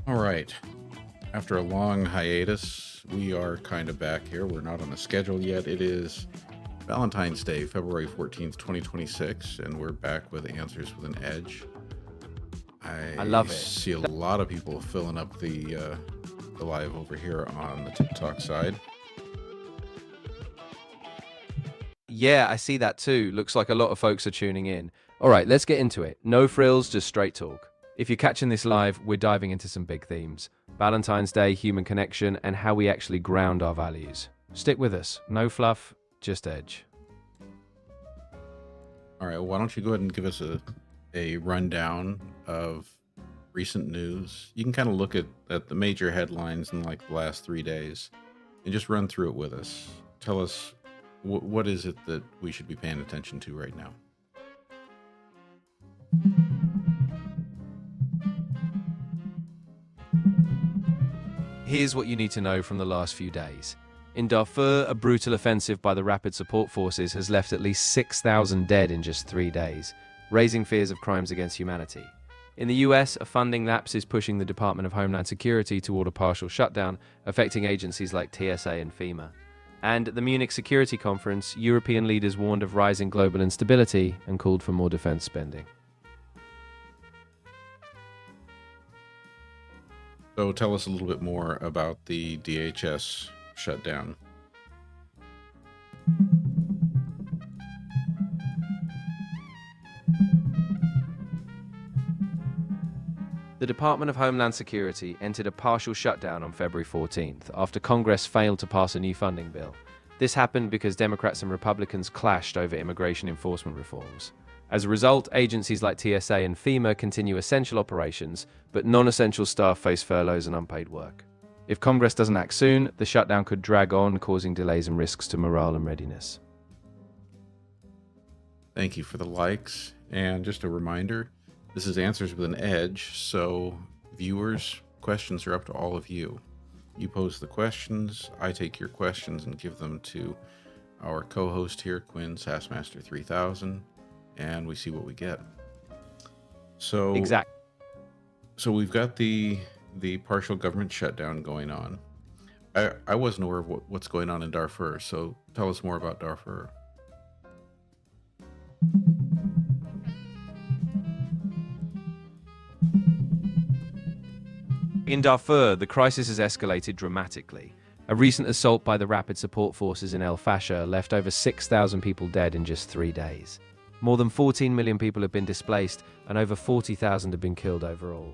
All right. After a long hiatus, we are kind of back here. We're not on a schedule yet. It is Valentine's Day, February 14th, 2026, and we're back with Answers with an Edge. I I love it. see a lot of people filling up the live over here on the TikTok side. Yeah, I see that too. Looks like a lot of folks are tuning in. All right, let's get into it. No frills, just straight talk. If you're catching this live, we're diving into some big themes. Valentine's Day, human connection, and how we actually ground our values. Stick with us. No fluff, just edge. All right, why don't you go ahead and give us a rundown of recent news? You can kind of look at the major headlines in like the last 3 days and just run through it with us. Tell us what is it that we should be paying attention to right now? Here's what you need to know from the last few days. In Darfur, a brutal offensive by the Rapid Support Forces has left at least 6,000 dead in just 3 days, raising fears of crimes against humanity. In the US, a funding lapse is pushing the Department of Homeland Security toward a partial shutdown, affecting agencies like TSA and FEMA. And at the Munich Security Conference, European leaders warned of rising global instability and called for more defense spending. So tell us a little bit more about the DHS shutdown. The Department of Homeland Security entered a partial shutdown on February 14th after Congress failed to pass a new funding bill. This happened because Democrats and Republicans clashed over immigration enforcement reforms. As a result, agencies like TSA and FEMA continue essential operations, but non-essential staff face furloughs and unpaid work. If Congress doesn't act soon, the shutdown could drag on, causing delays and risks to morale and readiness. Thank you for the likes. And just a reminder, this is Answers with an Edge, so viewers, questions are up to all of you. You pose the questions, I take your questions and give them to our co-host here, Quinn Sassmaster 3000, and we see what we get. So Exactly. So we've got the partial government shutdown going on. I wasn't aware of what's going on in Darfur, so tell us more about Darfur. In Darfur, the crisis has escalated dramatically. A recent assault by the Rapid Support Forces in El Fasher left over 6,000 people dead in just 3 days. More than 14 million people have been displaced, and over 40,000 have been killed overall.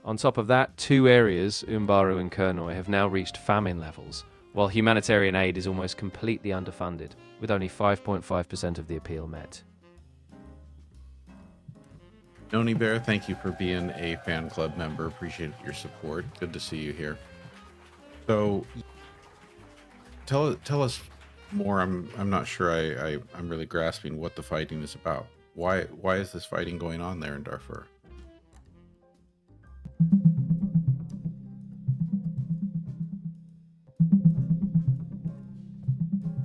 On top of that, 2 areas, Umbaru and Kernoi, have now reached famine levels, while humanitarian aid is almost completely underfunded, with only 5.5% of the appeal met. Noni Bear, thank you for being a fan club member. Appreciate your support. Good to see you here. So, tell us more. I'm not sure I'm really grasping what the fighting is about. Why is this fighting going on there in Darfur?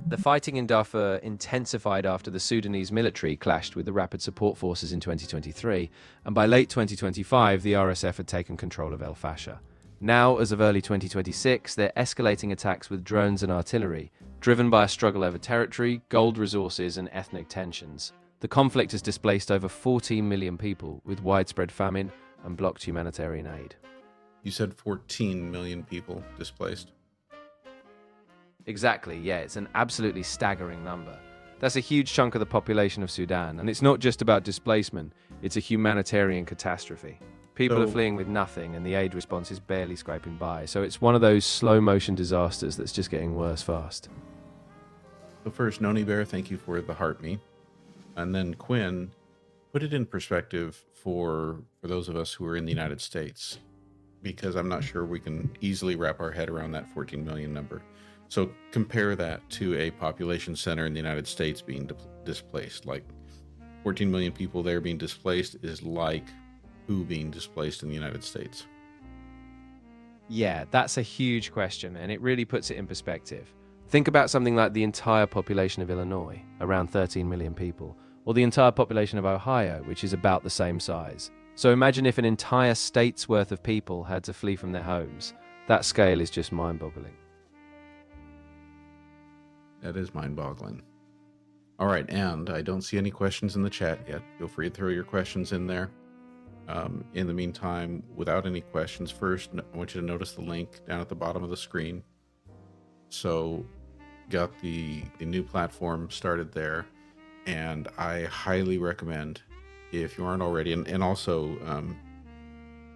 The fighting in Darfur intensified after the Sudanese military clashed with the Rapid Support Forces in 2023, and by late 2025, the RSF had taken control of El Fasher. Now, as of early 2026, they're escalating attacks with drones and artillery, driven by a struggle over territory, gold resources, and ethnic tensions. The conflict has displaced over 14 million people, with widespread famine and blocked humanitarian aid. You said 14 million people displaced. Exactly, yeah, it's an absolutely staggering number. That's a huge chunk of the population of Sudan, and it's not just about displacement, it's a humanitarian catastrophe. People are fleeing with nothing, and the aid response is barely scraping by, so it's one of those slow-motion disasters that's just getting worse fast. So first, Noni Bear, thank you for the heart me. And then Quinn, put it in perspective for those of us who are in the United States, because I'm not sure we can easily wrap our head around that 14 million number. So compare that to a population center in the United States being displaced. Like 14 million people there being displaced is like who being displaced in the United States? Yeah, that's a huge question, and it really puts it in perspective. Think about something like the entire population of Illinois, around 13 million people, or the entire population of Ohio, which is about the same size. So imagine if an entire state's worth of people had to flee from their homes. That scale is just mind-boggling. That is mind-boggling. All right, and I don't see any questions in the chat yet. Feel free to throw your questions in there. In the meantime, without any questions, first, I want you to notice the link down at the bottom of the screen. So, got the new platform started there, and I highly recommend, if you aren't already, and also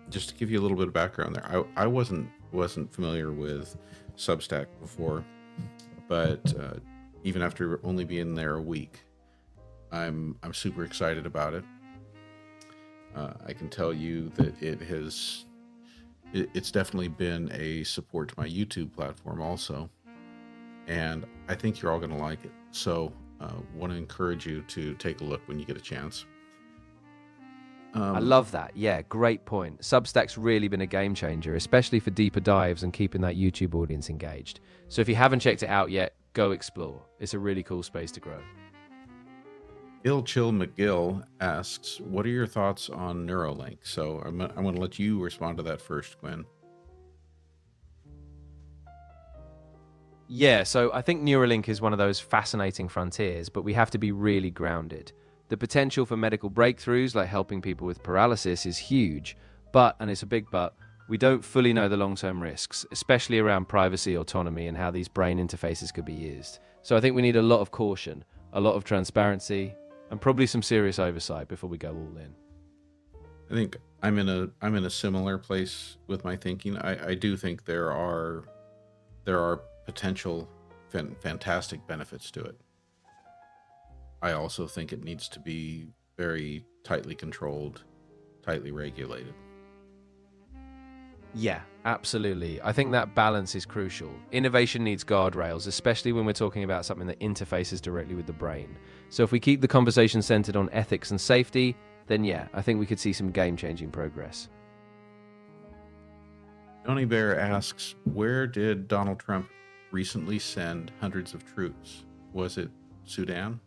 just to give you a little bit of background there, I wasn't familiar with Substack before, but even after only being there a week, I'm super excited about it. I can tell you that it's definitely been a support to my YouTube platform also, and I think you're all going to like it. So want to encourage you to take a look when you get a chance. I love that. Yeah, great point. Substack's really been a game changer, especially for deeper dives and keeping that YouTube audience engaged. So if you haven't checked it out yet, go explore. It's a really cool space to grow. Ill Chill McGill asks, what are your thoughts on Neuralink? So I'm going to let you respond to that first, Quinn. Yeah, so I think Neuralink is one of those fascinating frontiers, but we have to be really grounded. The potential for medical breakthroughs, like helping people with paralysis, is huge, but, and it's a big but, we don't fully know the long-term risks, especially around privacy, autonomy, and how these brain interfaces could be used. So I think we need a lot of caution, a lot of transparency, and probably some serious oversight before we go all in. I think I'm in a similar place with my thinking. I do think there are potential fantastic benefits to it. I also think it needs to be very tightly controlled, tightly regulated. Yeah, absolutely. I think that balance is crucial. Innovation needs guardrails, especially when we're talking about something that interfaces directly with the brain. So if we keep the conversation centered on ethics and safety, then yeah, I think we could see some game-changing progress. Tony Bear asks, where did Donald Trump recently send hundreds of troops? Was it Sudan?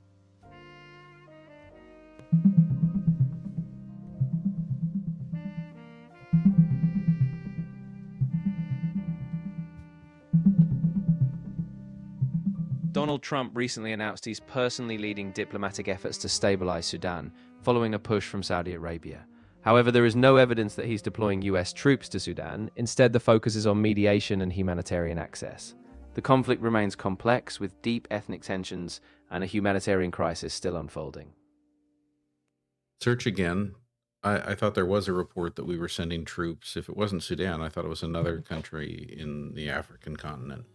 Donald Trump recently announced he's personally leading diplomatic efforts to stabilize Sudan, following a push from Saudi Arabia. However, there is no evidence that he's deploying US troops to Sudan. Instead, the focus is on mediation and humanitarian access. The conflict remains complex, with deep ethnic tensions and a humanitarian crisis still unfolding. Search again. I thought there was a report that we were sending troops. If it wasn't Sudan, I thought it was another country in the African continent.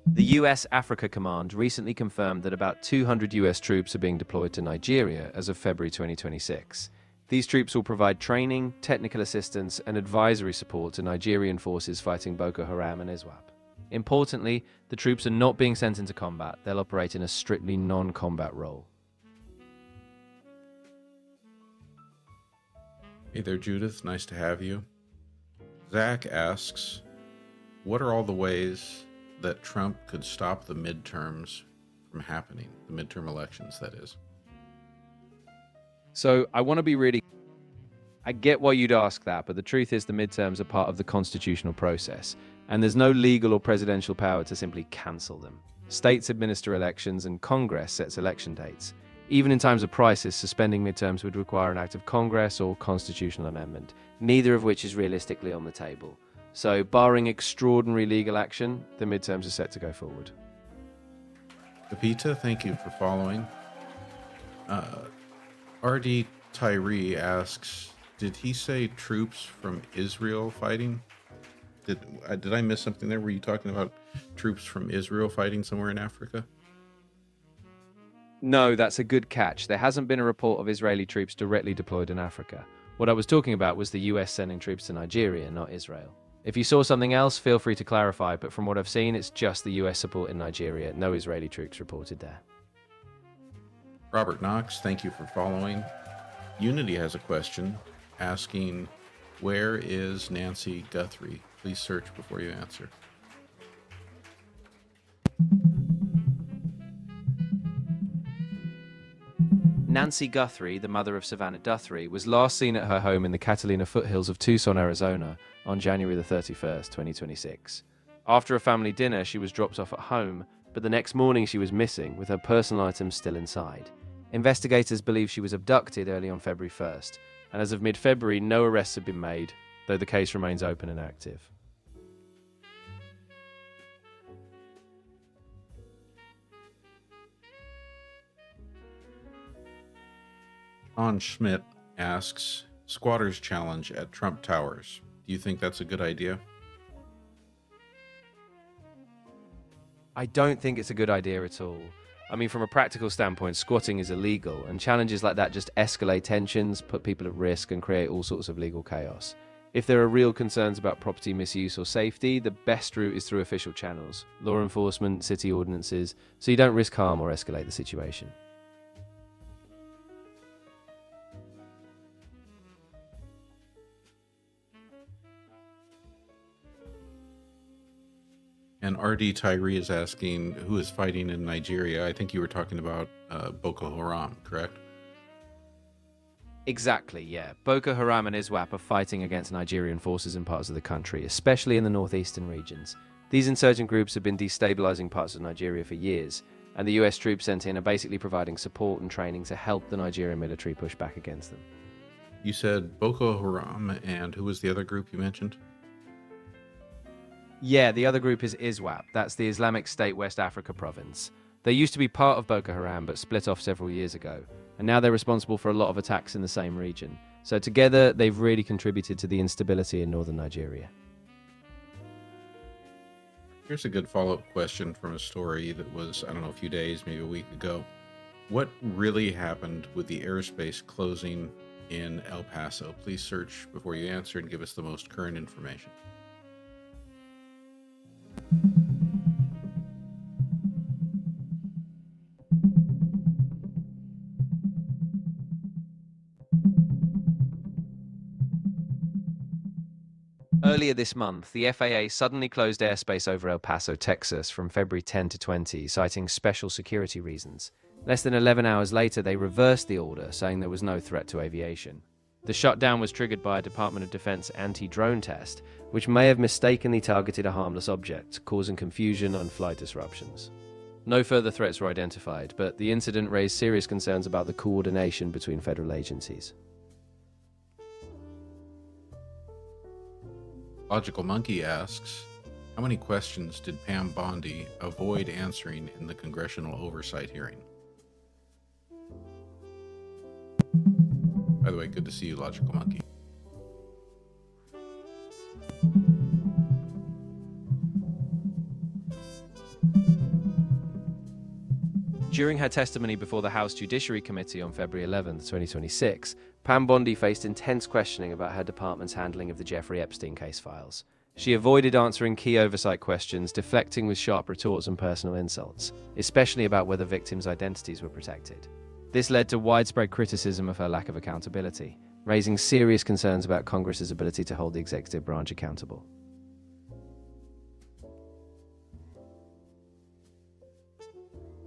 The US Africa Command recently confirmed that about 200 US troops are being deployed to Nigeria as of February 2026. These troops will provide training, technical assistance, and advisory support to Nigerian forces fighting Boko Haram and ISWAP. Importantly, the troops are not being sent into combat. They'll operate in a strictly non-combat role. Hey there, Judith. Nice to have you. Zach asks, what are all the ways that Trump could stop the midterms from happening? The midterm elections, that is. So I want to be really... I get why you'd ask that, but the truth is the midterms are part of the constitutional process, and there's no legal or presidential power to simply cancel them. States administer elections and Congress sets election dates. Even in times of crisis, suspending midterms would require an act of Congress or constitutional amendment, neither of which is realistically on the table. So, barring extraordinary legal action, the midterms are set to go forward. Pepita, thank you for following. RD Tyree asks, did he say troops from Israel fighting? Did I miss something there? Were you talking about troops from Israel fighting somewhere in Africa? No, that's a good catch. There hasn't been a report of Israeli troops directly deployed in Africa. What I was talking about was the US sending troops to Nigeria, not Israel. If you saw something else, feel free to clarify, but from what I've seen, it's just the US support in Nigeria. No Israeli troops reported there. Robert Knox, thank you for following. Unity has a question asking, where is Nancy Guthrie? Please search before you answer. Nancy Guthrie, the mother of Savannah Guthrie, was last seen at her home in the Catalina foothills of Tucson, Arizona on January the 31st, 2026. After a family dinner, she was dropped off at home, but the next morning she was missing, with her personal items still inside. Investigators believe she was abducted early on February 1st, and as of mid-February, no arrests have been made, though the case remains open and active. Sean Schmidt asks, squatters challenge at Trump Towers. Do you think that's a good idea? I don't think it's a good idea at all. I mean, from a practical standpoint, squatting is illegal, and challenges like that just escalate tensions, put people at risk, and create all sorts of legal chaos. If there are real concerns about property misuse or safety, the best route is through official channels, law enforcement, city ordinances, so you don't risk harm or escalate the situation. And RD Tyree is asking, who is fighting in Nigeria? I think you were talking about Boko Haram, correct? Exactly, yeah. Boko Haram and ISWAP are fighting against Nigerian forces in parts of the country, especially in the northeastern regions. These insurgent groups have been destabilizing parts of Nigeria for years, and the US troops sent in are basically providing support and training to help the Nigerian military push back against them. You said Boko Haram, and who was the other group you mentioned? Yeah, the other group is ISWAP. That's the Islamic State West Africa province. They used to be part of Boko Haram, but split off several years ago. And now they're responsible for a lot of attacks in the same region. So together, they've really contributed to the instability in northern Nigeria. Here's a good follow-up question from a story that was, I don't know, a few days, maybe a week ago. What really happened with the airspace closing in El Paso? Please search before you answer and give us the most current information. Earlier this month, the FAA suddenly closed airspace over El Paso, Texas from February 10 to 20, citing special security reasons. Less than 11 hours later, they reversed the order, saying there was no threat to aviation. The shutdown was triggered by a Department of Defense anti-drone test, which may have mistakenly targeted a harmless object, causing confusion and flight disruptions. No further threats were identified, but the incident raised serious concerns about the coordination between federal agencies. Logical Monkey asks, how many questions did Pam Bondi avoid answering in the congressional oversight hearing? By the way, good to see you, Logical Monkey. During her testimony before the House Judiciary Committee on February 11, 2026, Pam Bondi faced intense questioning about her department's handling of the Jeffrey Epstein case files. She avoided answering key oversight questions, deflecting with sharp retorts and personal insults, especially about whether victims' identities were protected. This led to widespread criticism of her lack of accountability, raising serious concerns about Congress's ability to hold the executive branch accountable.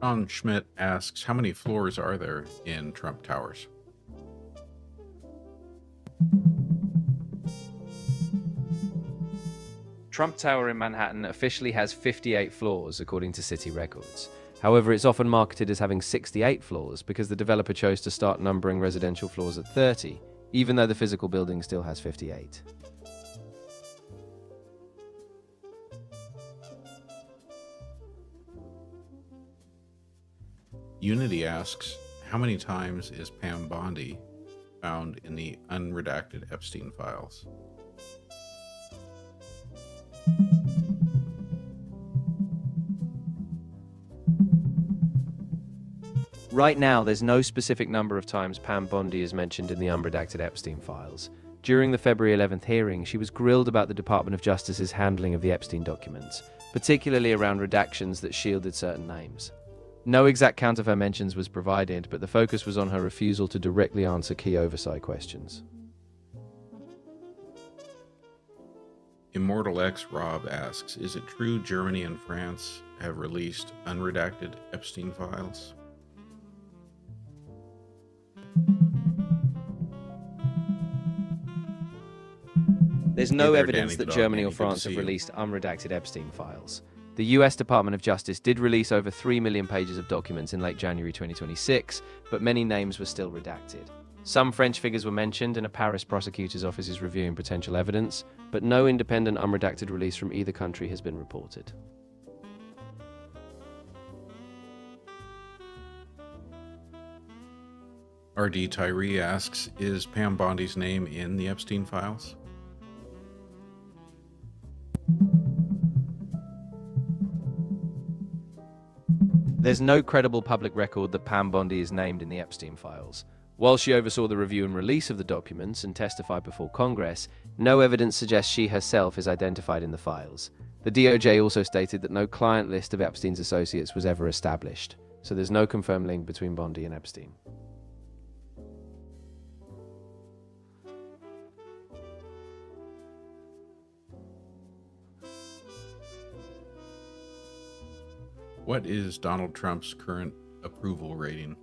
Sean Schmidt asks, how many floors are there in Trump Towers? Trump Tower in Manhattan officially has 58 floors, according to city records. However, it's often marketed as having 68 floors because the developer chose to start numbering residential floors at 30, even though the physical building still has 58. Unity asks, how many times is Pam Bondi found in the unredacted Epstein files? Right now, there's no specific number of times Pam Bondi is mentioned in the unredacted Epstein files. During the February 11th hearing, she was grilled about the Department of Justice's handling of the Epstein documents, particularly around redactions that shielded certain names. No exact count of her mentions was provided, but the focus was on her refusal to directly answer key oversight questions. Immortal X Rob asks, is it true Germany and France have released unredacted Epstein files? There's Hey no there, evidence Danny that the dog Germany nanny. or Good to France see have you. released unredacted Epstein files. The US Department of Justice did release over 3 million pages of documents in late January 2026, but many names were still redacted. Some French figures were mentioned, and a Paris prosecutor's office is reviewing potential evidence, but no independent unredacted release from either country has been reported. RD Tyree asks, is Pam Bondi's name in the Epstein files? There's no credible public record that Pam Bondi is named in the Epstein files. While she oversaw the review and release of the documents and testified before Congress, no evidence suggests she herself is identified in the files. The DOJ also stated that no client list of Epstein's associates was ever established, so there's no confirmed link between Bondi and Epstein. What is Donald Trump's current approval rating?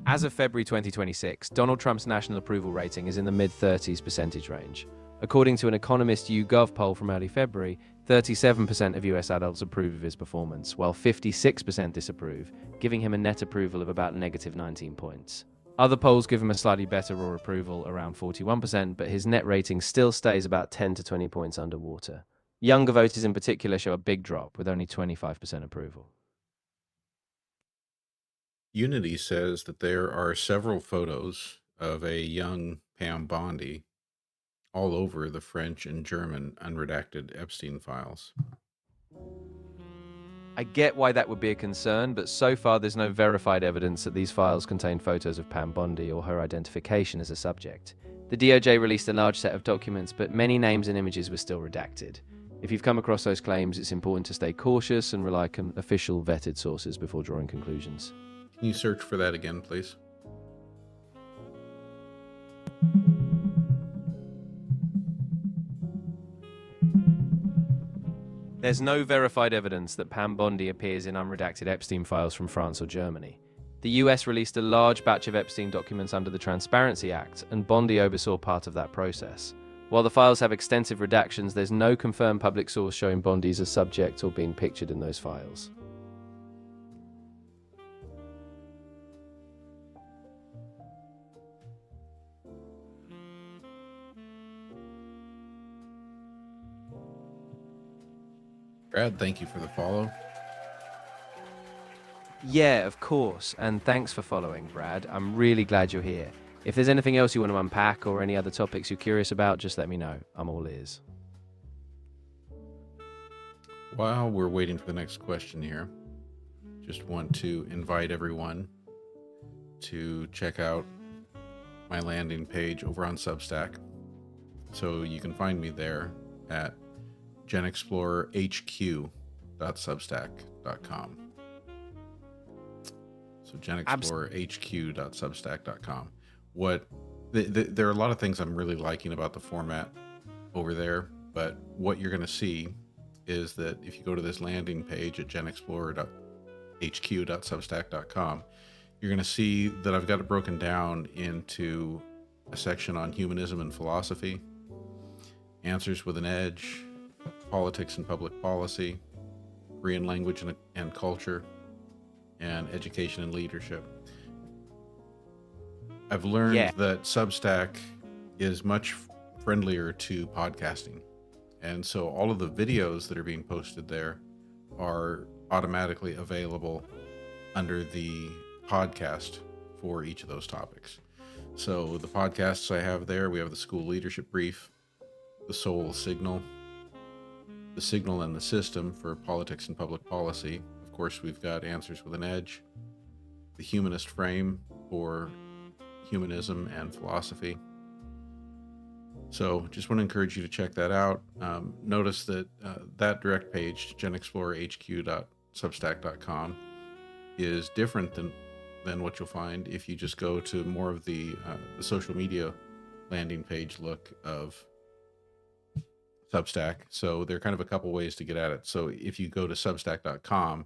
As of February 2026, Donald Trump's national approval rating is in the mid-30s% range. According to an Economist YouGov poll from early February, 37% of US adults approve of his performance, while 56% disapprove, giving him a net approval of about negative 19 points. Other polls give him a slightly better raw approval, around 41%, but his net rating still stays about 10 to 20 points underwater. Younger voters in particular show a big drop, with only 25% approval. Unity says that there are several photos of a young Pam Bondi all over the French and German unredacted Epstein files. I get why that would be a concern, but so far there's no verified evidence that these files contain photos of Pam Bondi or her identification as a subject. The DOJ released a large set of documents, but many names and images were still redacted. If you've come across those claims, it's important to stay cautious and rely on official vetted sources before drawing conclusions. Can you search for that again, please? There's no verified evidence that Pam Bondi appears in unredacted Epstein files from France or Germany. The US released a large batch of Epstein documents under the Transparency Act, and Bondi oversaw part of that process. While the files have extensive redactions, there's no confirmed public source showing Bondi as a subject or being pictured in those files. Brad, thank you for the follow. Yeah, of course, and thanks for following, Brad. I'm really glad you're here. If there's anything else you want to unpack or any other topics you're curious about, just let me know. I'm all ears. While we're waiting for the next question here, just want to invite everyone to check out my landing page over on Substack. So you can find me there at GenXplorerHQ.substack.com. So GenXplorerHQ.substack.com. There are a lot of things I'm really liking about the format over there, but what you're going to see is that if you go to this landing page at GenXplorerHQ.substack.com, you're going to see that I've got it broken down into a section on humanism and philosophy, answers with an edge, politics and public policy, Korean language and culture, and education and leadership. I've learned that Substack is much friendlier to podcasting. And so all of the videos that are being posted there are automatically available under the podcast for each of those topics. So the podcasts I have there, we have the School Leadership Brief, the Soul Signal, the Signal and the System for politics and public policy. Of course, we've got Answers with an Edge, the Humanist Frame for humanism and philosophy. So just want to encourage you to check that out. Notice that that direct page, GenXplorerHQ.substack.com, is different than what you'll find if you just go to more of the social media landing page look of Substack. So there are kind of a couple ways to get at it. So if you go to substack.com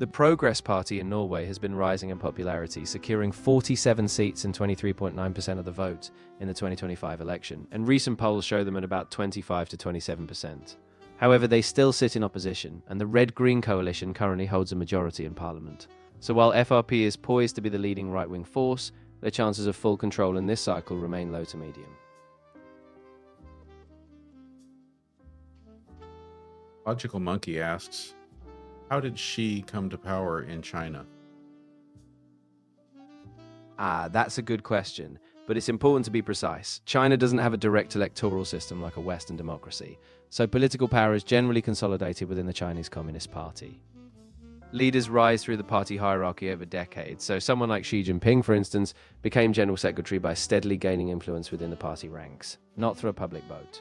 The Progress Party in Norway has been rising in popularity, securing 47 seats and 23.9% of the vote in the 2025 election, and recent polls show them at about 25 to 27%. However, they still sit in opposition, and the Red-Green coalition currently holds a majority in parliament. So while FRP is poised to be the leading right-wing force, their chances of full control in this cycle remain low to medium. Logical Monkey asks, how did Xi come to power in China? That's a good question, but it's important to be precise. China doesn't have a direct electoral system like a Western democracy, so political power is generally consolidated within the Chinese Communist Party. Leaders rise through the party hierarchy over decades, so someone like Xi Jinping, for instance, became general secretary by steadily gaining influence within the party ranks, not through a public vote.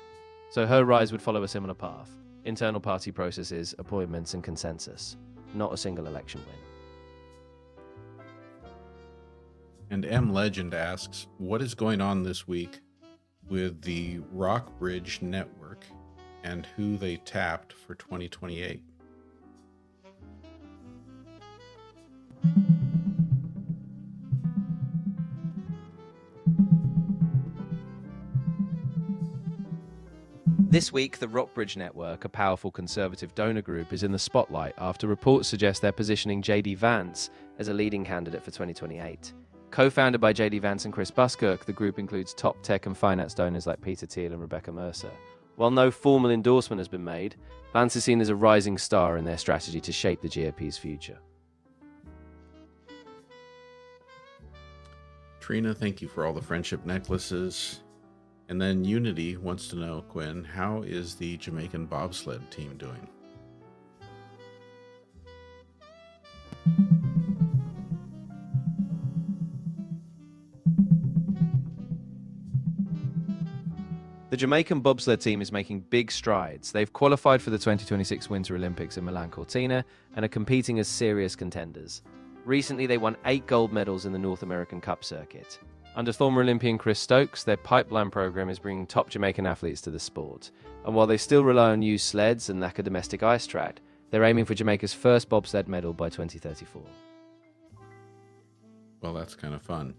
So her rise would follow a similar path: internal party processes, appointments, and consensus, not a single election win. And M Legend asks, what is going on this week with the Rockbridge network and who they tapped for 2028? This week, the Rockbridge Network, a powerful conservative donor group, is in the spotlight after reports suggest they're positioning J.D. Vance as a leading candidate for 2028. Co-founded by J.D. Vance and Chris Buskirk, the group includes top tech and finance donors like Peter Thiel and Rebecca Mercer. While no formal endorsement has been made, Vance is seen as a rising star in their strategy to shape the GOP's future. Trina, thank you for all the friendship necklaces. And then Unity wants to know, Quinn, how is the Jamaican bobsled team doing? The Jamaican bobsled team is making big strides. They've qualified for the 2026 Winter Olympics in Milan Cortina and are competing as serious contenders. Recently, they won 8 gold medals in the North American Cup circuit. Under former Olympian Chris Stokes, their pipeline program is bringing top Jamaican athletes to the sport. And while they still rely on used sleds and lack a domestic ice track, they're aiming for Jamaica's first bobsled medal by 2034. Well, that's kind of fun.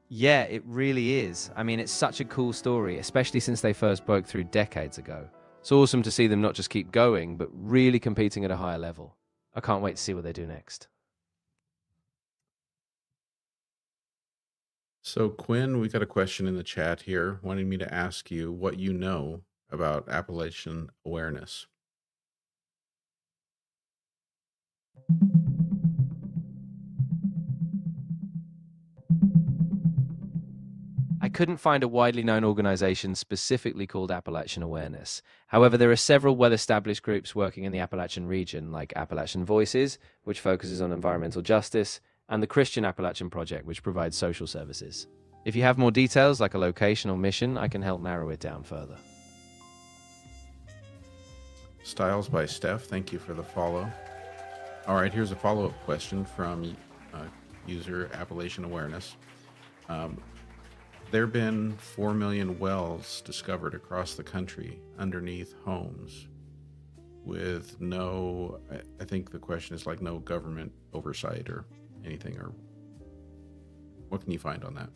Yeah, it really is. I mean, it's such a cool story, especially since they first broke through decades ago. It's awesome to see them not just keep going, but really competing at a higher level. I can't wait to see what they do next. So, Quinn, we got a question in the chat here wanting me to ask you what you know about Appalachian awareness. I couldn't find a widely known organization specifically called Appalachian Awareness. However, there are several well-established groups working in the Appalachian region, like Appalachian Voices, which focuses on environmental justice, and the Christian Appalachian Project, which provides social services. If you have more details, like a location or mission, I can help narrow it down further. Styles by Steph, thank you for the follow. All right, here's a follow-up question from user Appalachian Awareness. There have been 4 million wells discovered across the country underneath homes with no, I think the question is like no government oversight or anything, or what can you find on that?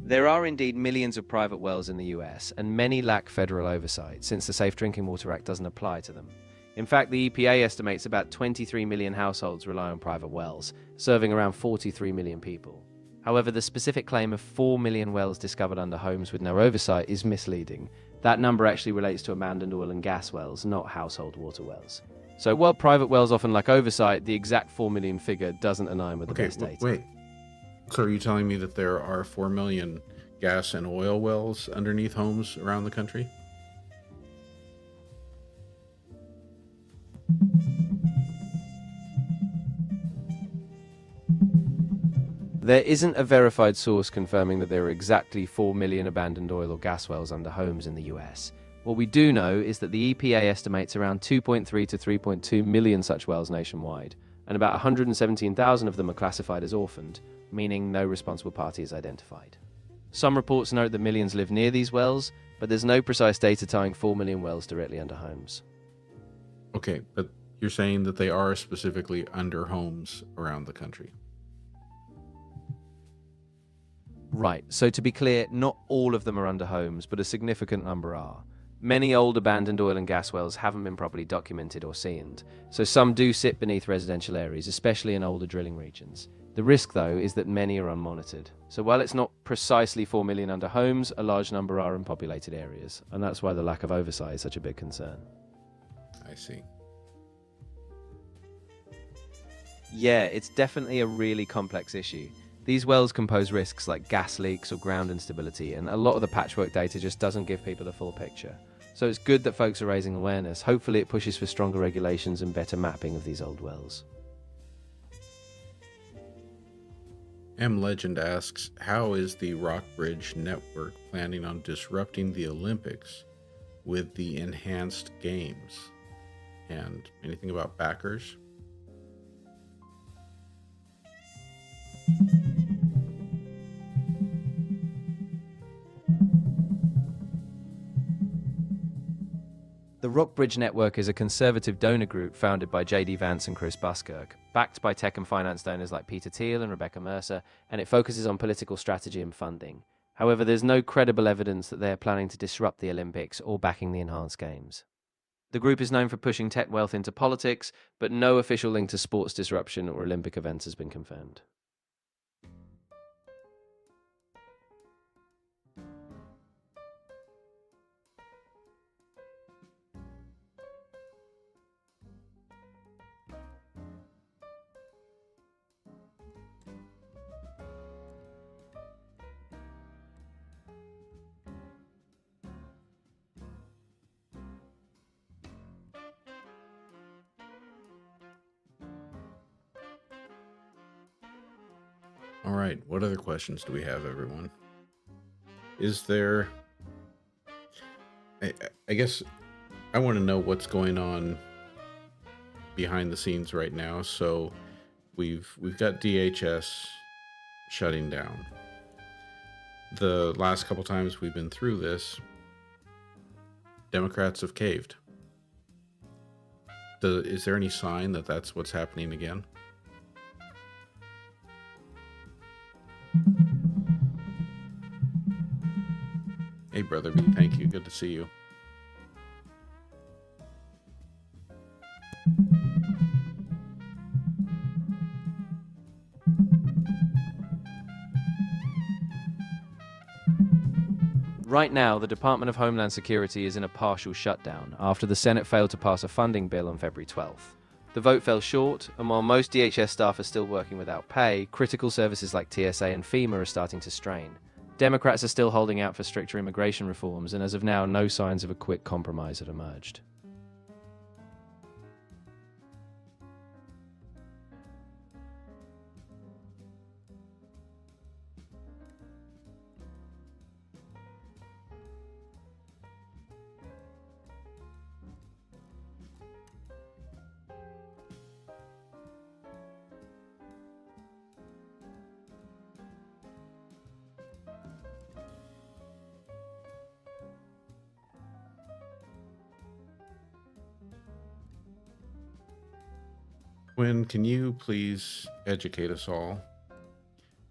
There are indeed millions of private wells in the US, and many lack federal oversight, since the Safe Drinking Water Act doesn't apply to them. In fact, the EPA estimates about 23 million households rely on private wells, serving around 43 million people. However, the specific claim of 4 million wells discovered under homes with no oversight is misleading. That number actually relates to abandoned oil and gas wells, not household water wells. So while private wells often lack oversight, the exact 4 million figure doesn't align with the best data. Wait. So are you telling me that there are 4 million gas and oil wells underneath homes around the country? There isn't a verified source confirming that there are exactly 4 million abandoned oil or gas wells under homes in the US. What we do know is that the EPA estimates around 2.3 to 3.2 million such wells nationwide, and about 117,000 of them are classified as orphaned, meaning no responsible party is identified. Some reports note that millions live near these wells, but there's no precise data tying 4 million wells directly under homes. Okay, but you're saying that they are specifically under homes around the country. Right, so to be clear, not all of them are under homes, but a significant number are. Many old abandoned oil and gas wells haven't been properly documented or seened, so some do sit beneath residential areas, especially in older drilling regions. The risk, though, is that many are unmonitored. So while it's not precisely 4 million under homes, a large number are in populated areas, and that's why the lack of oversight is such a big concern. I see. Yeah, it's definitely a really complex issue. These wells can pose risks like gas leaks or ground instability, and a lot of the patchwork data just doesn't give people a full picture. So it's good that folks are raising awareness. Hopefully it pushes for stronger regulations and better mapping of these old wells. M. Legend asks, how is the Rockbridge Network planning on disrupting the Olympics with the enhanced games? And anything about backers? The Rockbridge Network is a conservative donor group founded by J.D. Vance and Chris Buskirk, backed by tech and finance donors like Peter Thiel and Rebecca Mercer, and it focuses on political strategy and funding. However, there's no credible evidence that they are planning to disrupt the Olympics or backing the enhanced games. The group is known for pushing tech wealth into politics, but no official link to sports disruption or Olympic events has been confirmed. All right, what other questions do we have, everyone? Is there... I guess I want to know what's going on behind the scenes right now. So we've got DHS shutting down. The last couple times we've been through this, Democrats have caved. Is there any sign that that's what's happening again? Hey, Brother B, thank you. Good to see you. Right now, the Department of Homeland Security is in a partial shutdown after the Senate failed to pass a funding bill on February 12th. The vote fell short, and while most DHS staff are still working without pay, critical services like TSA and FEMA are starting to strain. Democrats are still holding out for stricter immigration reforms, and as of now, no signs of a quick compromise have emerged. Quinn, can you please educate us all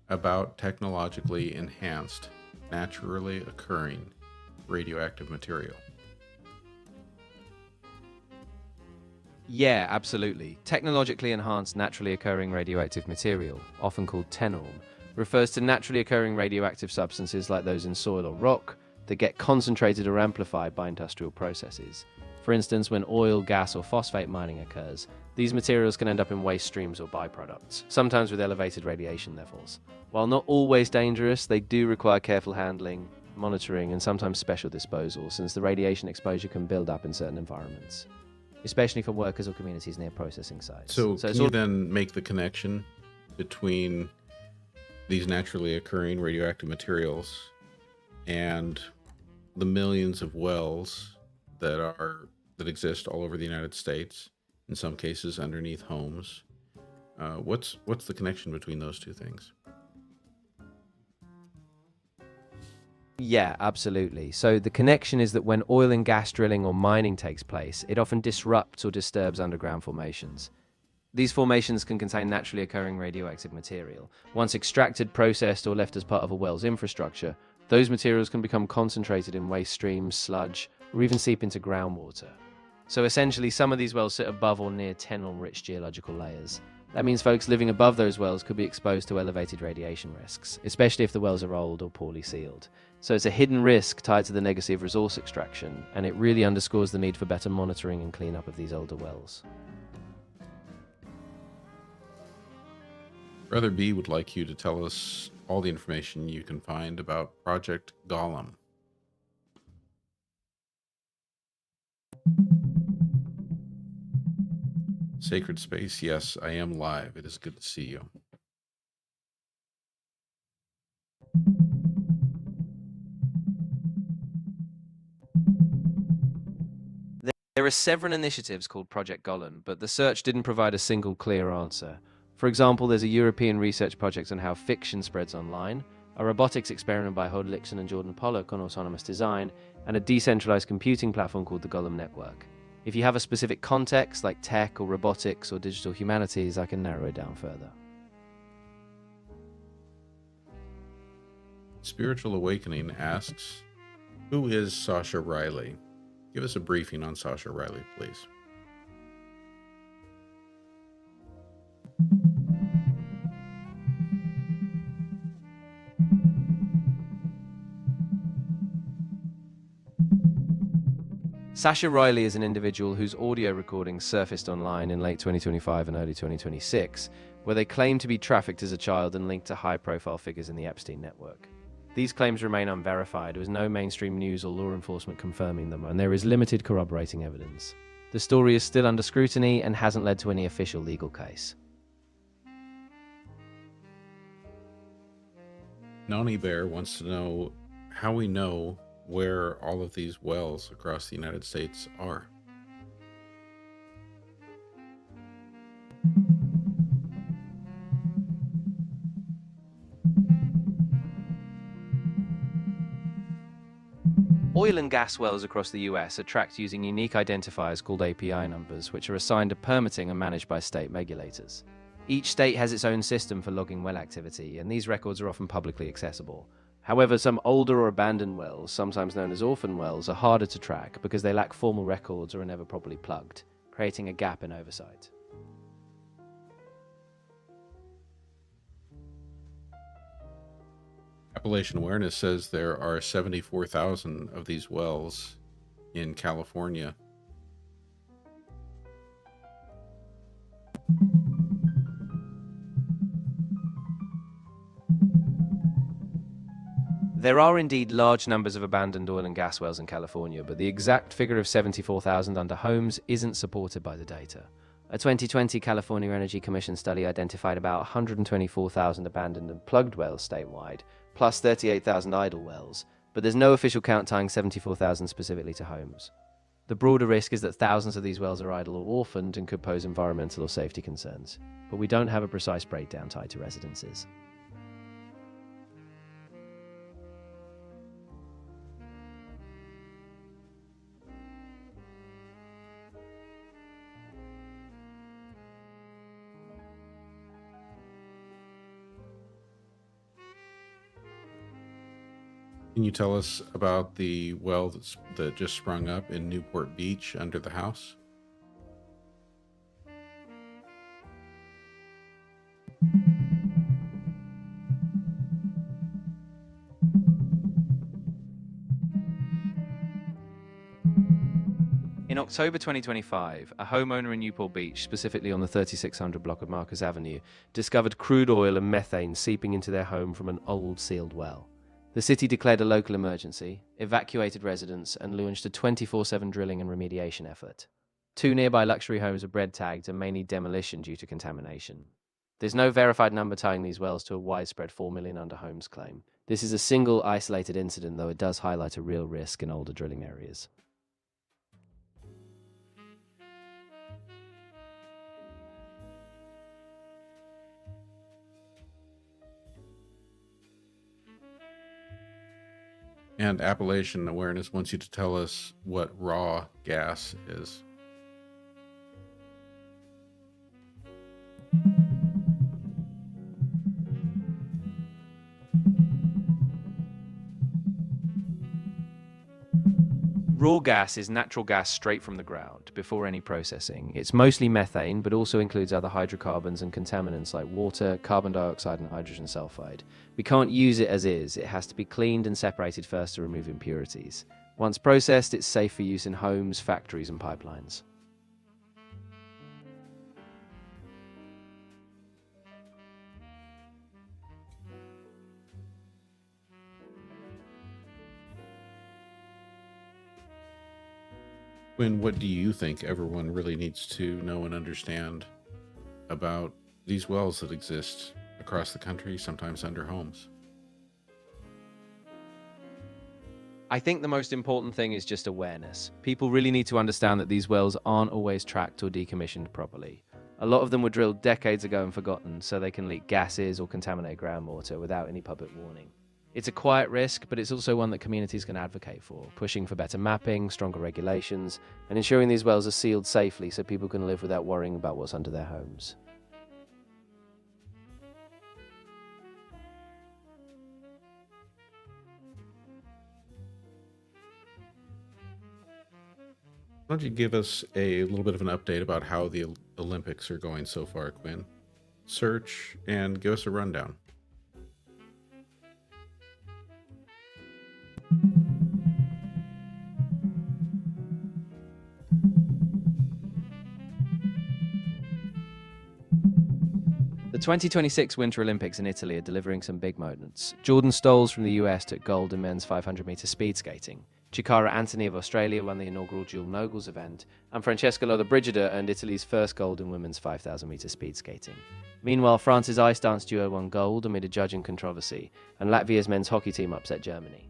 about technologically enhanced, naturally occurring radioactive material? Yeah, absolutely. Technologically enhanced naturally occurring radioactive material, often called TENORM, refers to naturally occurring radioactive substances like those in soil or rock that get concentrated or amplified by industrial processes. For instance, when oil, gas, or phosphate mining occurs, these materials can end up in waste streams or byproducts, sometimes with elevated radiation levels. While not always dangerous, they do require careful handling, monitoring, and sometimes special disposal, since the radiation exposure can build up in certain environments, especially for workers or communities near processing sites. So can you then make the connection between these naturally occurring radioactive materials and the millions of wells that exist all over the United States, in some cases underneath homes, What's the connection between those two things? Yeah, absolutely. So the connection is that when oil and gas drilling or mining takes place, it often disrupts or disturbs underground formations. These formations can contain naturally occurring radioactive material. Once extracted, processed, or left as part of a well's infrastructure, those materials can become concentrated in waste streams, sludge, or even seep into groundwater. So essentially, some of these wells sit above or near tenon-rich geological layers. That means folks living above those wells could be exposed to elevated radiation risks, especially if the wells are old or poorly sealed. So it's a hidden risk tied to the legacy of resource extraction, and it really underscores the need for better monitoring and cleanup of these older wells. Brother B would like you to tell us all the information you can find about Project Golem. Sacred Space, yes, I am live. It is good to see you. There are several initiatives called Project Golem, but the search didn't provide a single clear answer. For example, there's a European research project on how fiction spreads online, a robotics experiment by Hod Lixon and Jordan Pollock on autonomous design, and a decentralized computing platform called the Golem Network. If you have a specific context, like tech or robotics or digital humanities, I can narrow it down further. Spiritual Awakening asks, who is Sasha Riley? Give us a briefing on Sasha Riley, please. Sasha Riley is an individual whose audio recordings surfaced online in late 2025 and early 2026, where they claim to be trafficked as a child and linked to high-profile figures in the Epstein network. These claims remain unverified, with no mainstream news or law enforcement confirming them, and there is limited corroborating evidence. The story is still under scrutiny and hasn't led to any official legal case. Noni Bear wants to know how we know where all of these wells across the United States are. Oil and gas wells across the US are tracked using unique identifiers called API numbers, which are assigned to permitting and managed by state regulators. Each state has its own system for logging well activity, and these records are often publicly accessible. However, some older or abandoned wells, sometimes known as orphan wells, are harder to track because they lack formal records or are never properly plugged, creating a gap in oversight. Appalachian Awareness says there are 74,000 of these wells in California. There are indeed large numbers of abandoned oil and gas wells in California, but the exact figure of 74,000 under homes isn't supported by the data. A 2020 California Energy Commission study identified about 124,000 abandoned and plugged wells statewide, plus 38,000 idle wells, but there's no official count tying 74,000 specifically to homes. The broader risk is that thousands of these wells are idle or orphaned and could pose environmental or safety concerns, but we don't have a precise breakdown tied to residences. Can you tell us about the well that just sprung up in Newport Beach under the house? In October 2025, a homeowner in Newport Beach, specifically on the 3600 block of Marcus Avenue, discovered crude oil and methane seeping into their home from an old sealed well. The city declared a local emergency, evacuated residents, and launched a 24/7 drilling and remediation effort. 2 nearby luxury homes are bread tagged and may need demolition due to contamination. There's no verified number tying these wells to a widespread 4 million under homes claim. This is a single isolated incident, though it does highlight a real risk in older drilling areas. And Appalachian Awareness wants you to tell us what raw gas is. Raw gas is natural gas straight from the ground, before any processing. It's mostly methane, but also includes other hydrocarbons and contaminants like water, carbon dioxide, and hydrogen sulfide. We can't use it as is. It has to be cleaned and separated first to remove impurities. Once processed, it's safe for use in homes, factories, and pipelines. Quinn, what do you think everyone really needs to know and understand about these wells that exist across the country, sometimes under homes? I think the most important thing is just awareness. People really need to understand that these wells aren't always tracked or decommissioned properly. A lot of them were drilled decades ago and forgotten, so they can leak gases or contaminate groundwater without any public warning. It's a quiet risk, but it's also one that communities can advocate for, pushing for better mapping, stronger regulations, and ensuring these wells are sealed safely so people can live without worrying about what's under their homes. Why don't you give us a little bit of an update about how the Olympics are going so far, Quinn? Search and give us a rundown. The 2026 Winter Olympics in Italy are delivering some big moments. Jordan Stolz from the US took gold in men's 500-meter speed skating. Chikara Anthony of Australia won the inaugural dual Nobles event, and Francesca Lollobrigida earned Italy's first gold in women's 5,000-meter speed skating. Meanwhile, France's ice dance duo won gold amid a judging controversy, and Latvia's men's hockey team upset Germany.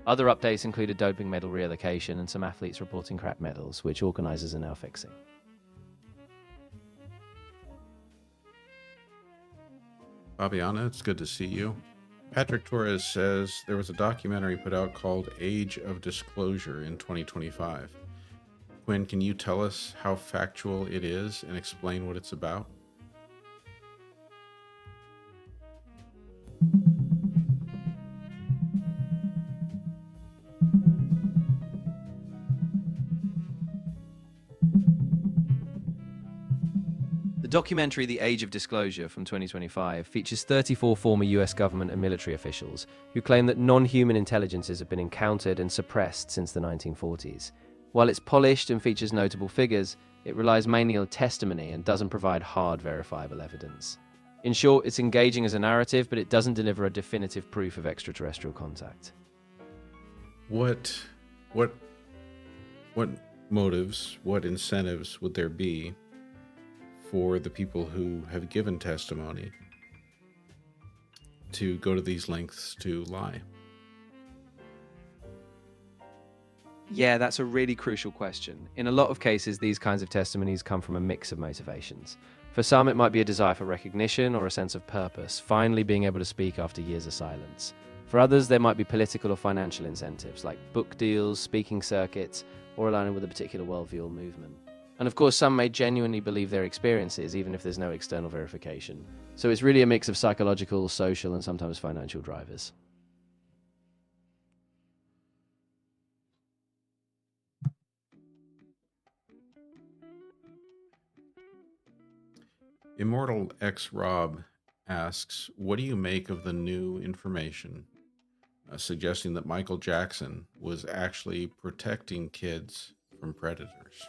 Other updates included doping medal reallocation and some athletes reporting cracked medals, which organisers are now fixing. Fabiana, it's good to see you. Patrick Torres says there was a documentary put out called Age of Disclosure in 2025. Quinn, can you tell us how factual it is and explain what it's about? The documentary The Age of Disclosure from 2025 features 34 former US government and military officials who claim that non-human intelligences have been encountered and suppressed since the 1940s. While it's polished and features notable figures, it relies mainly on testimony and doesn't provide hard, verifiable evidence. In short, it's engaging as a narrative, but it doesn't deliver a definitive proof of extraterrestrial contact. What motives, what incentives would there be for the people who have given testimony to go to these lengths to lie? Yeah, that's a really crucial question. In a lot of cases, these kinds of testimonies come from a mix of motivations. For some, it might be a desire for recognition or a sense of purpose, finally being able to speak after years of silence. For others, there might be political or financial incentives, like book deals, speaking circuits, or aligning with a particular worldview or movement. And of course, some may genuinely believe their experiences, even if there's no external verification. So it's really a mix of psychological, social, and sometimes financial drivers. Immortal X Rob asks, what do you make of the new information suggesting that Michael Jackson was actually protecting kids from predators?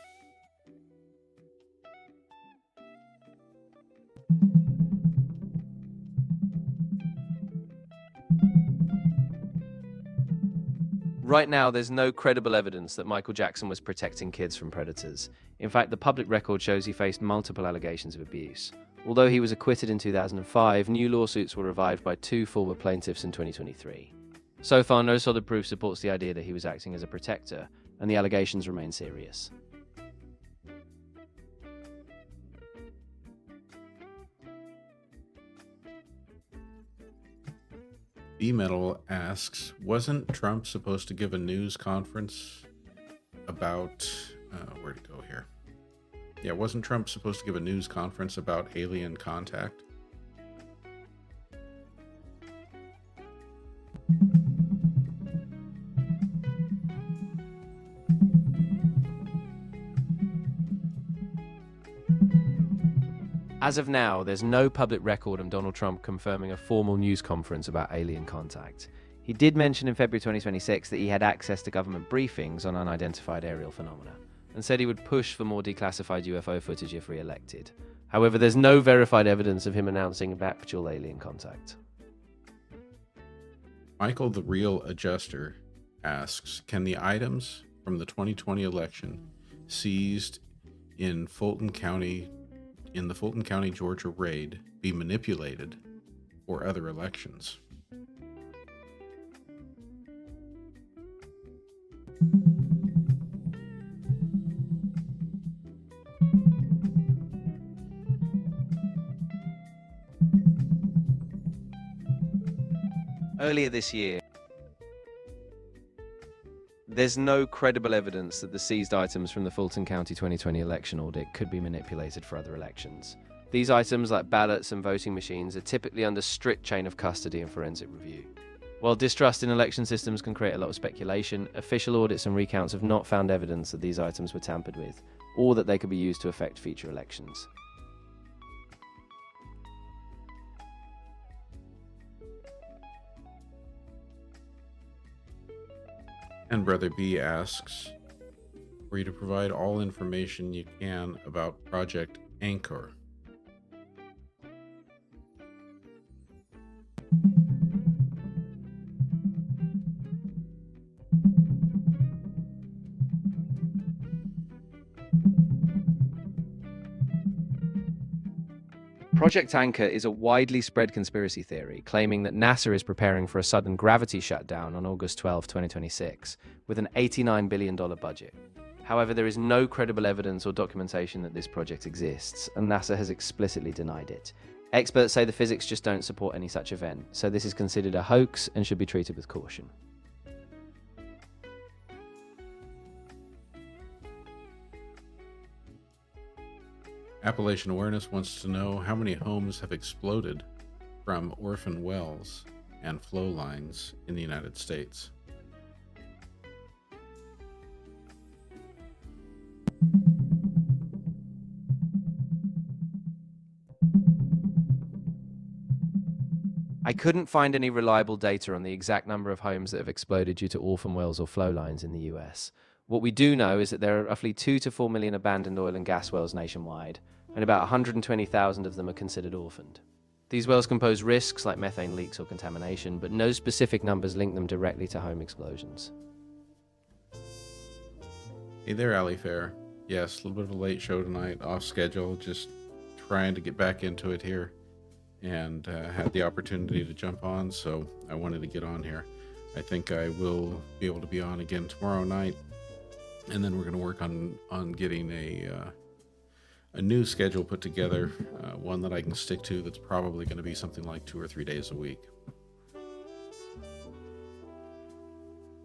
Right now, there's no credible evidence that Michael Jackson was protecting kids from predators. In fact, the public record shows he faced multiple allegations of abuse. Although he was acquitted in 2005, new lawsuits were revived by 2 former plaintiffs in 2023. So far, no solid proof supports the idea that he was acting as a protector, and the allegations remain serious. B-Metal asks, wasn't Trump supposed to give a news conference about, where'd it go here? Yeah, wasn't Trump supposed to give a news conference about alien contact? As of now, there's no public record of Donald Trump confirming a formal news conference about alien contact. He did mention in February 2026 that he had access to government briefings on unidentified aerial phenomena, and said he would push for more declassified UFO footage if re-elected. However, there's no verified evidence of him announcing actual alien contact. Michael the Real Adjuster asks, can the items from the 2020 election seized in the Fulton County, Georgia raid be manipulated for other elections? Earlier this year, there's no credible evidence that the seized items from the Fulton County 2020 election audit could be manipulated for other elections. These items, like ballots and voting machines, are typically under strict chain of custody and forensic review. While distrust in election systems can create a lot of speculation, official audits and recounts have not found evidence that these items were tampered with, or that they could be used to affect future elections. And Brother B asks for you to provide all information you can about Project Anchor. Project Anchor is a widely spread conspiracy theory claiming that NASA is preparing for a sudden gravity shutdown on August 12, 2026, with an $89 billion budget. However, there is no credible evidence or documentation that this project exists, and NASA has explicitly denied it. Experts say the physics just don't support any such event, so this is considered a hoax and should be treated with caution. Appalachian Awareness wants to know how many homes have exploded from orphan wells and flow lines in the United States. I couldn't find any reliable data on the exact number of homes that have exploded due to orphan wells or flow lines in the US. What we do know is that there are roughly 2 to 4 million abandoned oil and gas wells nationwide, and about 120,000 of them are considered orphaned. These wells can pose risks like methane leaks or contamination, but no specific numbers link them directly to home explosions. Hey there, Ali Fair. Yes, a little bit of a late show tonight, off schedule, just trying to get back into it here, and had the opportunity to jump on, so I wanted to get on here. I think I will be able to be on again tomorrow night, and then we're going to work on getting a new schedule put together, one that I can stick to that's probably going to be something like 2 or 3 days a week.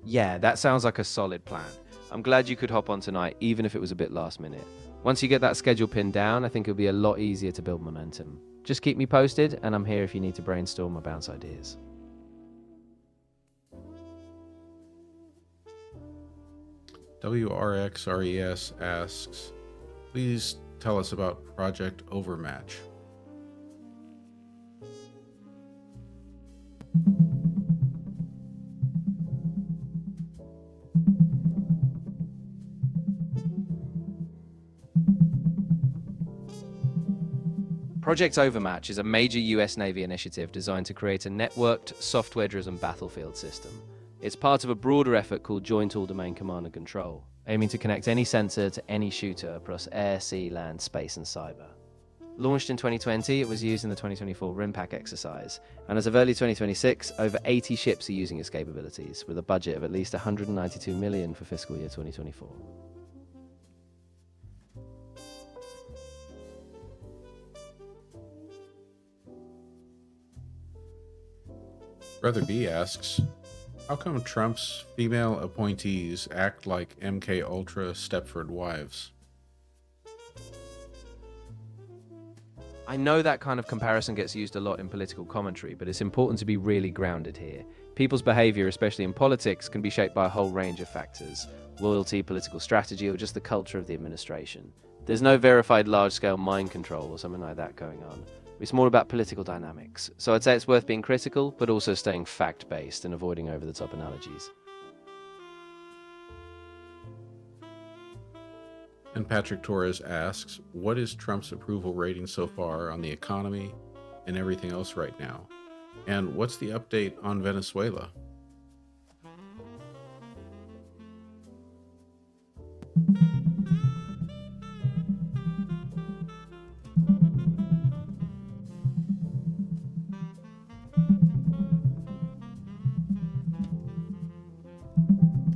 Yeah, that sounds like a solid plan. I'm glad you could hop on tonight, even if it was a bit last minute. Once you get that schedule pinned down, I think it'll be a lot easier to build momentum. Just keep me posted, and I'm here if you need to brainstorm or bounce ideas. WRXRES asks, please tell us about Project Overmatch. Project Overmatch is a major US Navy initiative designed to create a networked, software-driven battlefield system. It's part of a broader effort called Joint All-Domain Command and Control, aiming to connect any sensor to any shooter across air, sea, land, space, and cyber. Launched in 2020, it was used in the 2024 RIMPAC exercise, and as of early 2026, over 80 ships are using its capabilities, with a budget of at least $192 million for fiscal year 2024. Brother B asks, how come Trump's female appointees act like MK Ultra Stepford wives? I know that kind of comparison gets used a lot in political commentary, but it's important to be really grounded here. People's behavior, especially in politics, can be shaped by a whole range of factors: loyalty, political strategy, or just the culture of the administration. There's no verified large-scale mind control or something like that going on. It's more about political dynamics. So I'd say it's worth being critical, but also staying fact-based and avoiding over-the-top analogies. And Patrick Torres asks, what is Trump's approval rating so far on the economy and everything else right now? And what's the update on Venezuela?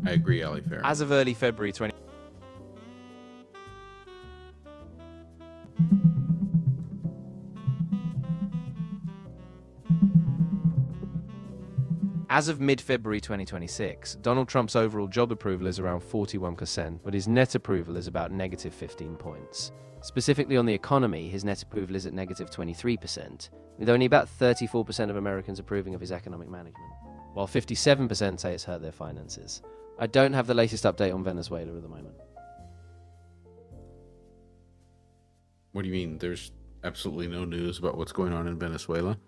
I agree, Ali Fair. As of early February 20... As of mid-February 2026, Donald Trump's overall job approval is around 41%, but his net approval is about negative 15 points. Specifically on the economy, his net approval is at negative 23%, with only about 34% of Americans approving of his economic management, while 57% say it's hurt their finances. I don't have the latest update on Venezuela at the moment. What do you mean? There's absolutely no news about what's going on in Venezuela?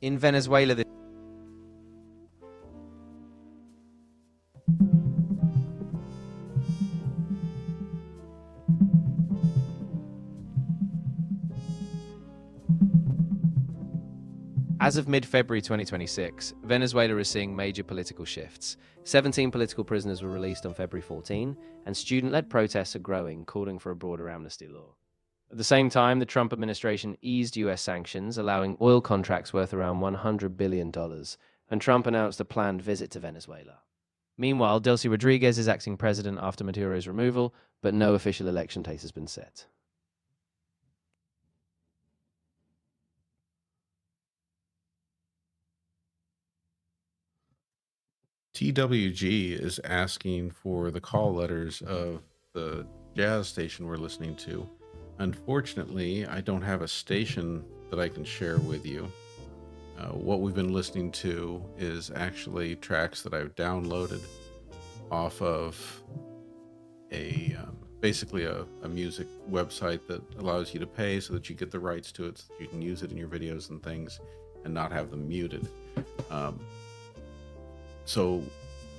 In Venezuela, as of mid-February 2026, Venezuela is seeing major political shifts. 17 political prisoners were released on February 14, and student-led protests are growing, calling for a broader amnesty law. At the same time, the Trump administration eased U.S. sanctions, allowing oil contracts worth around $100 billion, and Trump announced a planned visit to Venezuela. Meanwhile, Delcy Rodriguez is acting president after Maduro's removal, but no official election date has been set. TWG is asking for the call letters of the jazz station we're listening to. Unfortunately, I don't have a station that I can share with you. What we've been listening to is actually tracks that I've downloaded off of basically a music website that allows you to pay so that you get the rights to it, so that you can use it in your videos and things and not have them muted. So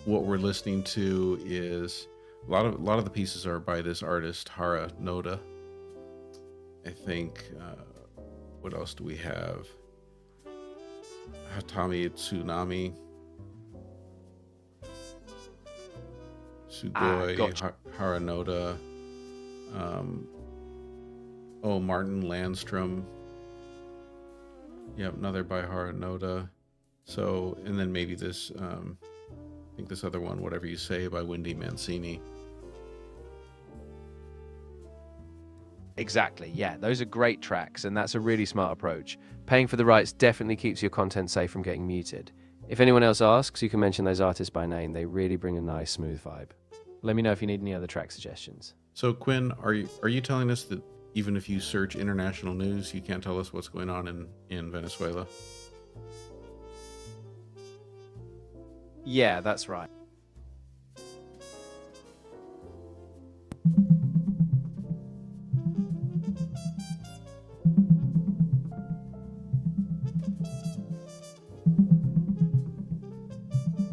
what we're listening to is a lot of the pieces are by this artist Hara Noda. I think what else do we have? Hatami Tsunami, Sugoi, Gotcha. Hara Noda, Martin Landstrom. Yep, another by Hara Noda. So, and then maybe this, I think this other one, Whatever You Say, by Wendy Mancini. Exactly, yeah, those are great tracks, and that's a really smart approach. Paying for the rights definitely keeps your content safe from getting muted. If anyone else asks, you can mention those artists by name. They really bring a nice, smooth vibe. Let me know if you need any other track suggestions. So, Quinn, are you telling us that even if you search international news, you can't tell us what's going on in Venezuela? Yeah, that's right.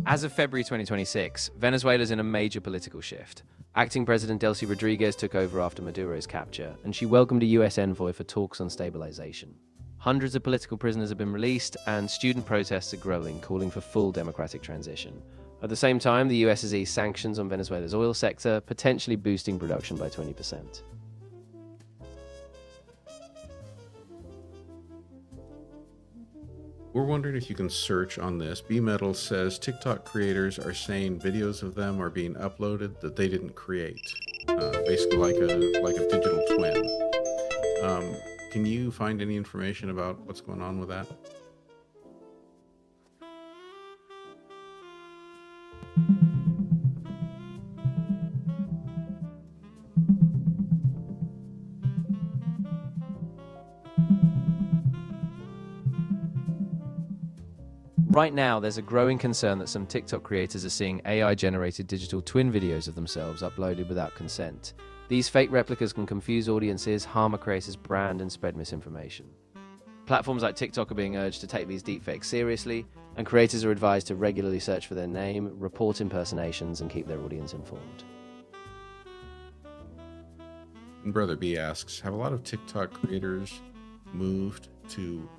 As of February 2026, Venezuela's in a major political shift. Acting President Delcy Rodriguez took over after Maduro's capture, and she welcomed a US envoy for talks on stabilization. Hundreds of political prisoners have been released, and student protests are growing, calling for full democratic transition. At the same time, the US has eased sanctions on Venezuela's oil sector, potentially boosting production by 20%. we're wondering if you can search on this. B Metal says TikTok creators are saying videos of them are being uploaded that they didn't create, basically like a digital twin. Can you find any information about what's going on with that? Right now, there's a growing concern that some TikTok creators are seeing AI-generated digital twin videos of themselves uploaded without consent. These fake replicas can confuse audiences, harm a creator's brand, and spread misinformation. Platforms like TikTok are being urged to take these deepfakes seriously, and creators are advised to regularly search for their name, report impersonations, and keep their audience informed. And Brother B asks, have a lot of TikTok creators moved to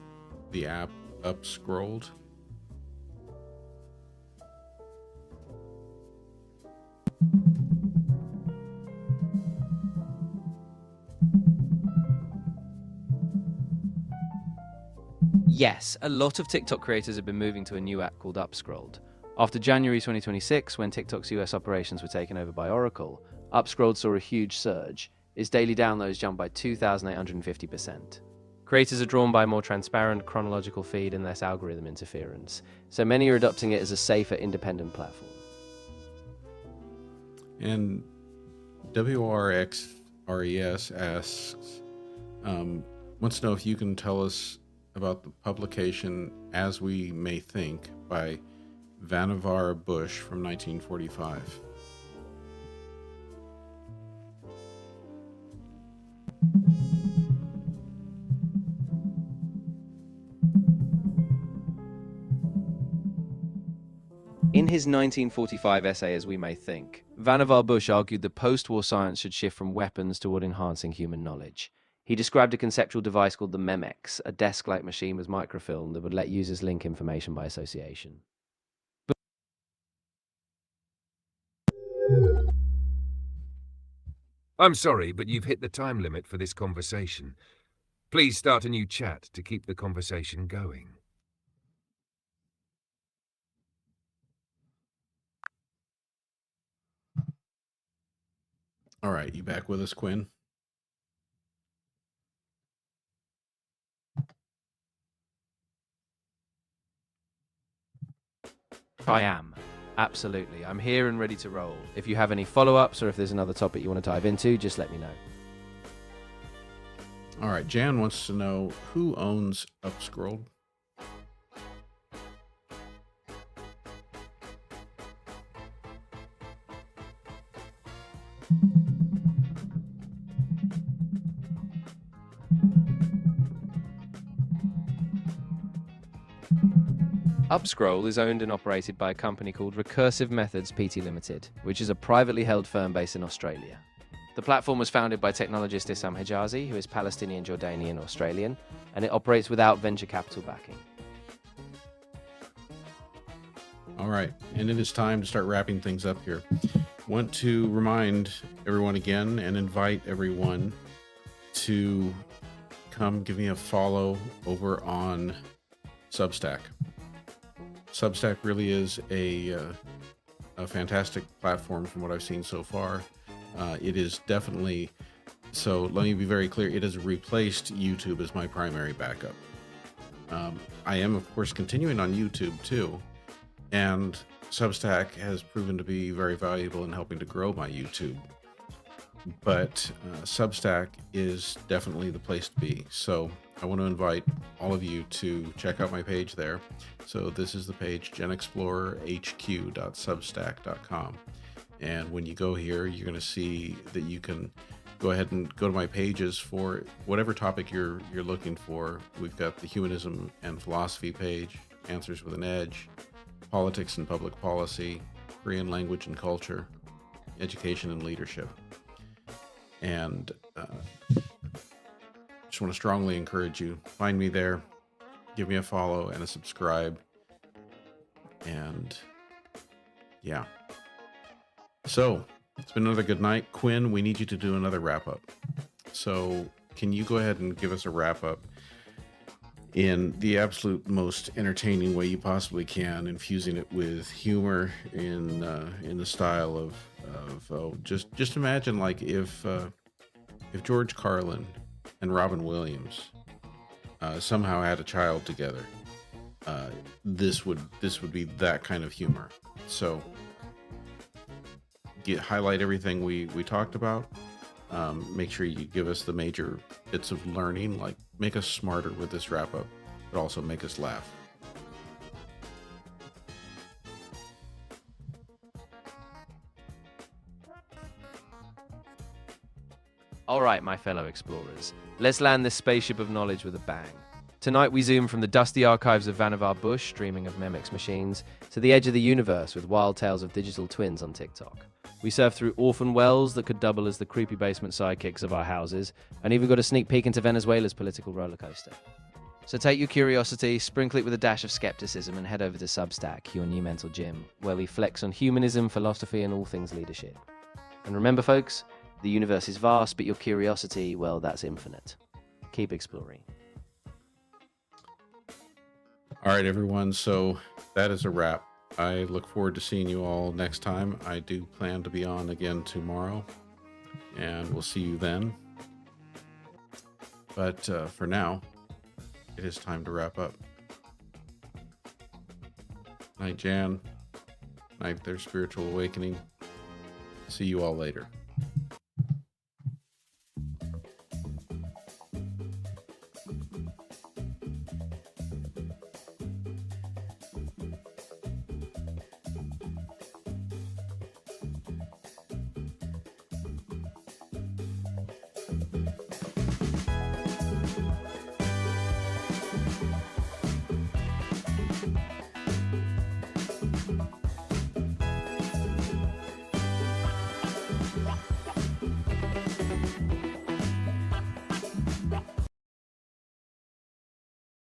the app Upscrolled? Yes, a lot of TikTok creators have been moving to a new app called Upscrolled. After January 2026, when TikTok's US operations were taken over by Oracle, Upscrolled saw a huge surge. Its daily downloads jumped by 2,850%. Creators are drawn by a more transparent, chronological feed and less algorithm interference, so many are adopting it as a safer, independent platform. And WRXRES asks, wants to know if you can tell us about the publication As We May Think by Vannevar Bush from 1945. In his 1945 essay, As We May Think, Vannevar Bush argued that post-war science should shift from weapons toward enhancing human knowledge. He described a conceptual device called the Memex, a desk-like machine with microfilm that would let users link information by association. I'm sorry, but you've hit the time limit for this conversation. Please start a new chat to keep the conversation going. All right, you back with us, Quinn? I am. Absolutely. I'm here and ready to roll. If you have any follow-ups or if there's another topic you want to dive into, just let me know. All right, Jan wants to know who owns Upscrolled. Upscroll is owned and operated by a company called Recursive Methods Pty Limited, which is a privately held firm based in Australia. The platform was founded by technologist Issam Hijazi, who is Palestinian, Jordanian, Australian, and it operates without venture capital backing. All right, and it is time to start wrapping things up here. Want to remind everyone again and invite everyone to come give me a follow over on Substack. Substack really is a fantastic platform from what I've seen so far. It is definitely, so let me be very clear, it has replaced YouTube as my primary backup. I am, of course, continuing on YouTube too, and Substack has proven to be very valuable in helping to grow my YouTube. But Substack is definitely the place to be. So I want to invite all of you to check out my page there. So this is the page, GenXplorerHQ.substack.com. And when you go here, you're going to see that you can go ahead and go to my pages for whatever topic you're looking for. We've got the humanism and philosophy page, answers with an edge, politics and public policy, Korean language and culture, education and leadership. And just want to strongly encourage you, find me there, give me a follow and a subscribe. And yeah. So it's been another good night. Quinn, we need you to do another wrap up. So can you go ahead and give us a wrap up? in the absolute most entertaining way you possibly can, infusing it with humor in the style of just imagine like if George Carlin and Robin Williams somehow had a child together. This would be that kind of humor. So highlight everything we talked about. Make sure you give us the major bits of learning, like make us smarter with this wrap up, but also make us laugh. All right, my fellow explorers, let's land this spaceship of knowledge with a bang. Tonight we zoom from the dusty archives of Vannevar Bush, streaming of Memex machines, to the edge of the universe with wild tales of digital twins on TikTok. We surf through orphan wells that could double as the creepy basement sidekicks of our houses, and even got a sneak peek into Venezuela's political rollercoaster. So take your curiosity, sprinkle it with a dash of skepticism, and head over to Substack, your new mental gym, where we flex on humanism, philosophy, and all things leadership. And remember, folks, the universe is vast, but your curiosity, well, that's infinite. Keep exploring. All right, everyone. So that is a wrap. I look forward to seeing you all next time. I do plan to be on again tomorrow, and we'll see you then. But for now, it is time to wrap up. Night, Jan. Night, their spiritual awakening. See you all later.